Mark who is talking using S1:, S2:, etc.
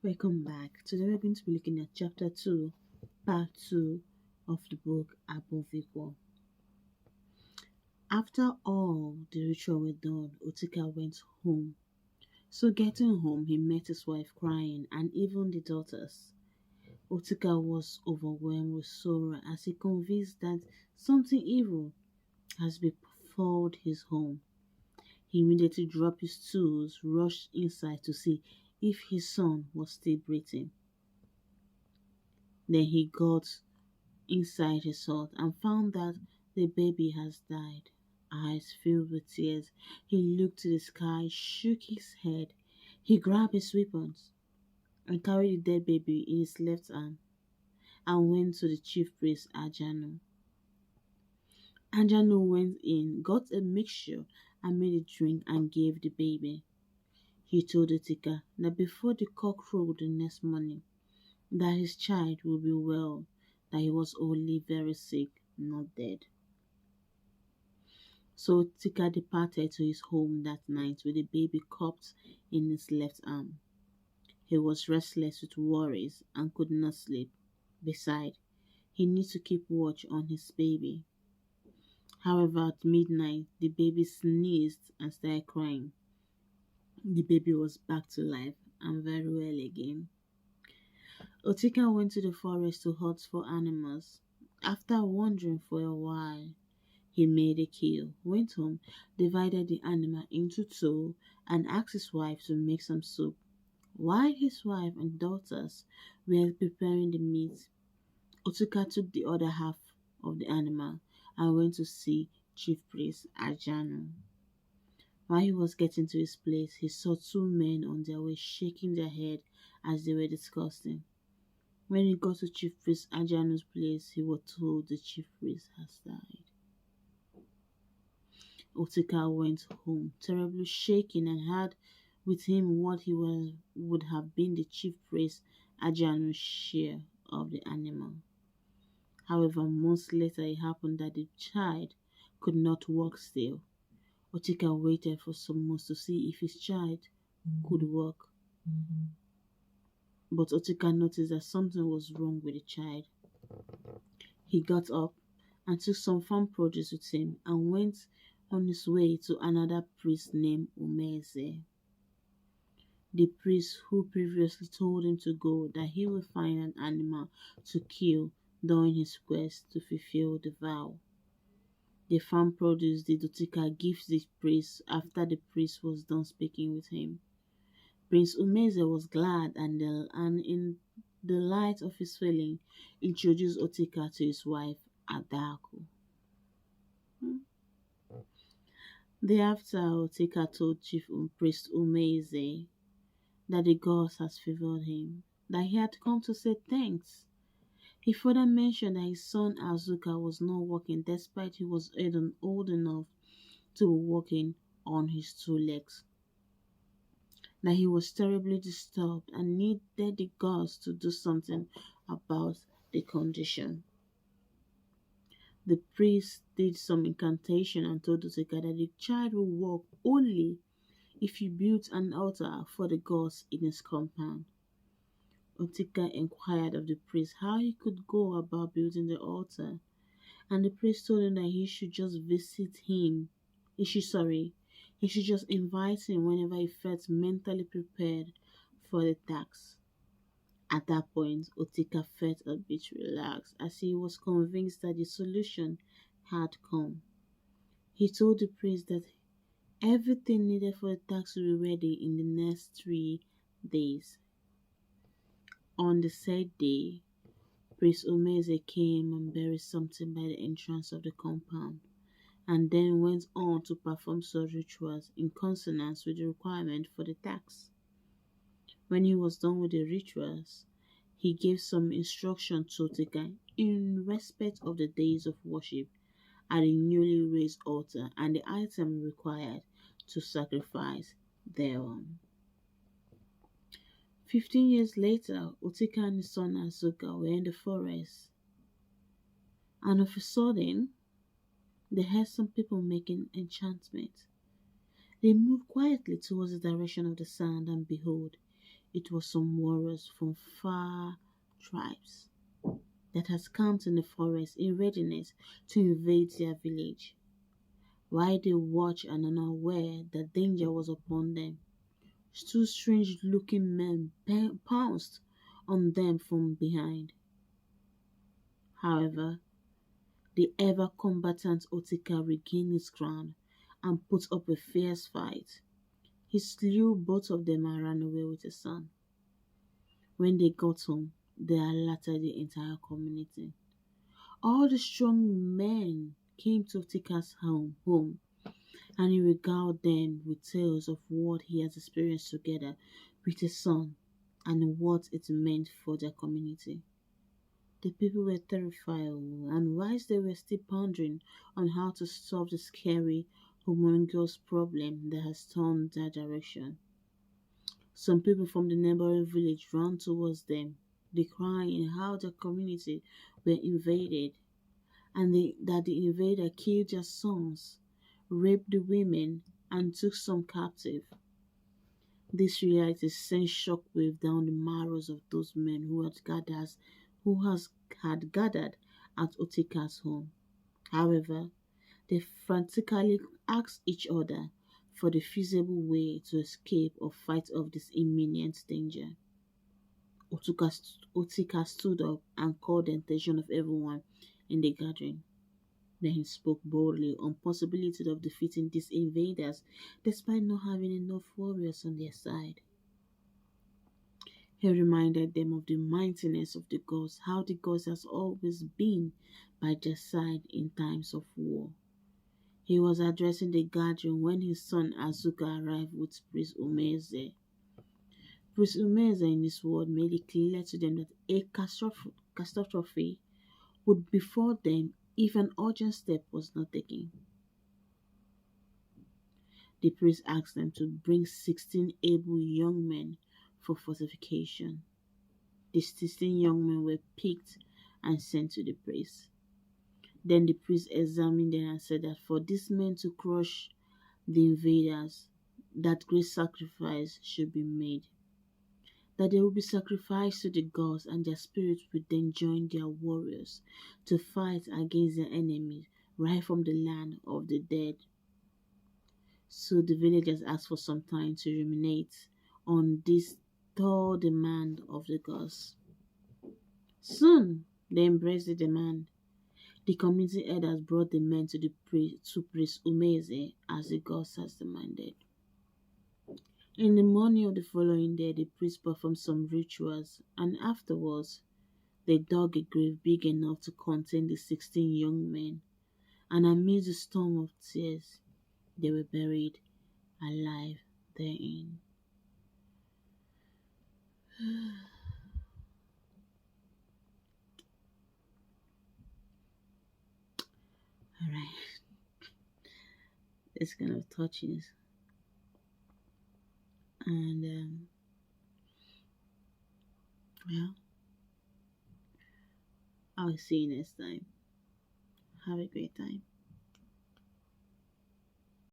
S1: Welcome back. Today we're going to be looking at chapter 2, part 2 of the book Above Equal. After all the ritual were done, Otika went home. So getting home, he met his wife crying and even the daughters. Otika was overwhelmed with sorrow as he convinced that something evil has befalled his home. He immediately dropped his tools, rushed inside to see if his son was still breathing. Then he got inside his hut and found that the baby has died. Eyes filled with tears, he looked to the sky, shook his head. He grabbed his weapons and carried the dead baby in his left arm and went to the chief priest Ajanu. Ajanu went in, got a mixture and made a drink and gave the baby. He told Otika that before the cock crowed the next morning, that his child would be well, that he was only very sick, not dead. So Tika departed to his home that night with the baby cupped in his left arm. He was restless with worries and could not sleep. Besides, he needed to keep watch on his baby. However, at midnight, the baby sneezed and started crying. The baby was back to life and very well again. Otika went to the forest to hunt for animals. After wandering for a while, he made a kill, went home, divided the animal into two, and asked his wife to make some soup. While his wife and daughters were preparing the meat, Otuka took the other half of the animal and went to see Chief Priest Ajanu. While he was getting to his place, he saw two men on their way shaking their head as they were discussing. When he got to Chief Priest Ajanu's place, he was told the chief priest has died. Otika went home, terribly shaken, and had with him what would have been the chief priest Ajanu's share of the animal. However, months later it happened that the child could not walk still. Otika waited for some months to see if his child could walk. But Otika noticed that something was wrong with the child. He got up and took some farm produce with him and went on his way to another priest named Umeze. The priest who previously told him to go that he will find an animal to kill during his quest to fulfill the vow. The farm produce did Otika give the priest after the priest was done speaking with him. Prince Umeze was glad and in the light of his feeling introduced Otika to his wife Adaku. Thereafter, Otika told Chief Priest Umeze that the gods has favored him, that he had come to say thanks. He further mentioned that his son Azuka was not walking despite he was even old enough to be walking on his two legs, that he was terribly disturbed and needed the gods to do something about the condition. The priest did some incantation and told Otika that the child will walk only if he built an altar for the gods in his compound. Otika inquired of the priest how he could go about building the altar, and the priest told him that he should just visit him. He should just invite him whenever he felt mentally prepared for the task. At that point, Otika felt a bit relaxed as he was convinced that the solution had come. He told the priest that everything needed for the task will be ready in the next 3 days. On the said day, Priest Umeze came and buried something by the entrance of the compound, and then went on to perform such rituals in consonance with the requirement for the tax. When he was done with the rituals, he gave some instruction to Otika in respect of the days of worship at the newly raised altar and the item required to sacrifice thereon. 15 years later, Otika and his son Azuka were in the forest, and of a sudden, they heard some people making enchantment. They moved quietly towards the direction of the sound, and behold, It was some warriors from far tribes that had camped in the forest in readiness to invade their village. While they watched and unaware that danger was upon them, two strange looking men pounced on them from behind. However, the ever combatant Otika regained his ground and put up a fierce fight. He slew both of them and ran away with his son. When they got home, they alerted the entire community. All the strong men came to Otika's home, and he regaled them with tales of what he has experienced together with his son and what it meant for their community. The people were terrified, and whilst they were still pondering on how to solve the scary, humongous problem that has turned their direction, some people from the neighboring village ran towards them, decrying how their community were invaded and that the invader killed their sons, raped the women, and took some captive. This reality sent shockwave down the marrows of those men who had gathered at Otika's home. However, they frantically asked each other for the feasible way to escape or fight off this imminent danger. Otika stood up and called the attention of everyone in the gathering. Then he spoke boldly on possibility of defeating these invaders despite not having enough warriors on their side. He reminded them of the mightiness of the gods, how the gods has always been by their side in times of war. He was addressing the gathering when his son Azuka arrived with Priest Umeze. Priest Umeze in his word made it clear to them that a catastrophe would befall them if an urgent step was not taken. The priest asked them to bring 16 able young men for fortification. The 16 young men were picked and sent to the priest. Then the priest examined them and said that for these men to crush the invaders, that great sacrifice should be made. That they will be sacrificed to the gods and their spirits would then join their warriors to fight against their enemies right from the land of the dead. So the villagers asked for some time to ruminate on this tall demand of the gods. Soon they embraced the demand. The community elders brought the men to Priest Umeze as the gods has demanded. In the morning of the following day, the priest performed some rituals, and afterwards they dug a grave big enough to contain the 16 young men, and amidst the storm of tears, they were buried alive therein. Alright, it's kind of touching, and well, I'll see you next time. Have a great time.